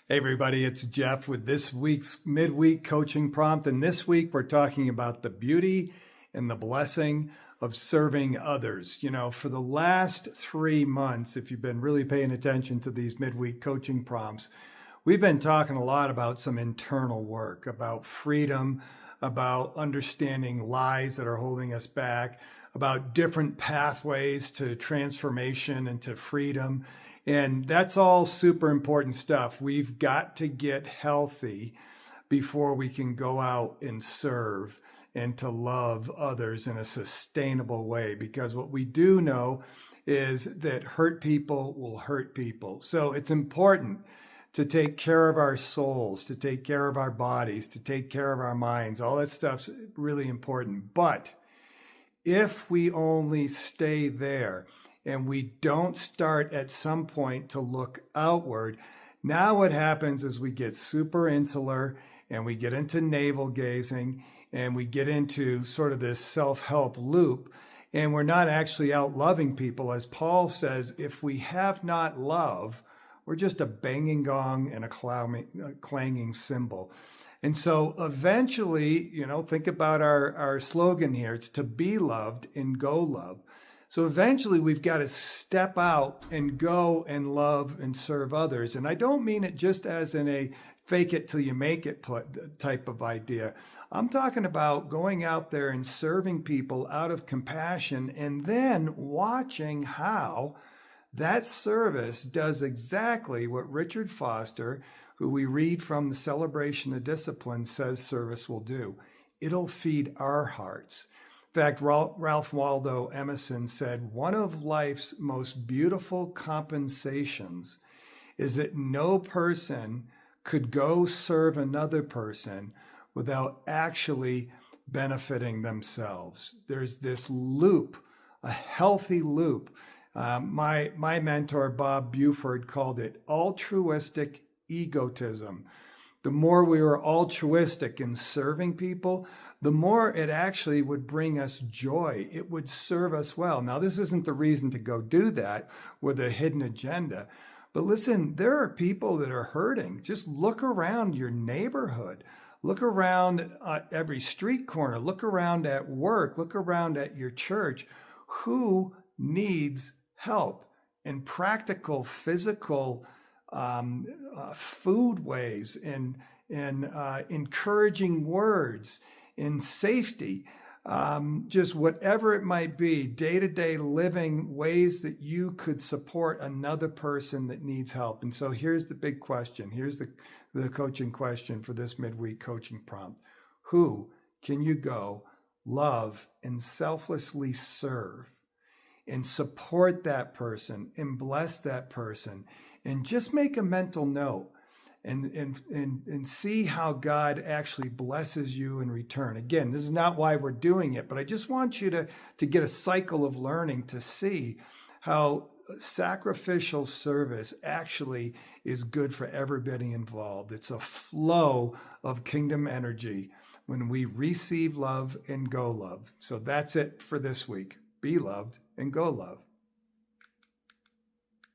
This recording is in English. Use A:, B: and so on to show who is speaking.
A: Hey everybody, it's Jeff with this week's midweek coaching prompt. And this week we're talking about the beauty and the blessing of serving others. You know, for the last 3 months, if you've been really paying attention to these midweek coaching prompts, we've been talking a lot about some internal work, about freedom, about understanding lies that are holding us back, about different pathways to transformation and to freedom. And that's all super important stuff. We've got to get healthy before we can go out and serve and to love others in a sustainable way. Because what we do know is that hurt people will hurt people. So it's important to take care of our souls, to take care of our bodies, to take care of our minds. All that stuff's really important. But if we only stay there, and we don't start at some point to look outward, now what happens is we get super insular and we get into navel gazing and we get into sort of this self-help loop, and we're not actually out loving people. As Paul says, if we have not love, we're just a banging gong and a clanging cymbal. And so eventually, think about our slogan here. It's to be loved and go love. So eventually we've got to step out and go and love and serve others. And I don't mean it just as in a fake it till you make it type of idea. I'm talking about going out there and serving people out of compassion and then watching how that service does exactly what Richard Foster, who we read from the Celebration of Discipline, says service will do. It'll feed our hearts. In fact, Ralph Waldo Emerson said, one of life's most beautiful compensations is that no person could go serve another person without actually benefiting themselves. There's this loop, a healthy loop. My mentor, Bob Buford, called it altruistic egotism. The more we were altruistic in serving people, the more it actually would bring us joy. It would serve us well. Now, this isn't the reason to go do that with a hidden agenda. But listen, there are people that are hurting. Just look around your neighborhood. Look around every street corner. Look around at work. Look around at your church. Who needs help in practical, physical food ways, in encouraging words, in safety, just whatever it might be, day-to-day living ways that you could support another person that needs help. And so here's the big question. Here's the coaching question for this midweek coaching prompt. Who can you go love and selflessly serve and support that person and bless that person, and just make a mental note and see how God actually blesses you in return. Again, this is not why we're doing it, but I just want you to get a cycle of learning to see how sacrificial service actually is good for everybody involved. It's a flow of kingdom energy when we receive love and go love. So that's it for this week. Be loved and go love.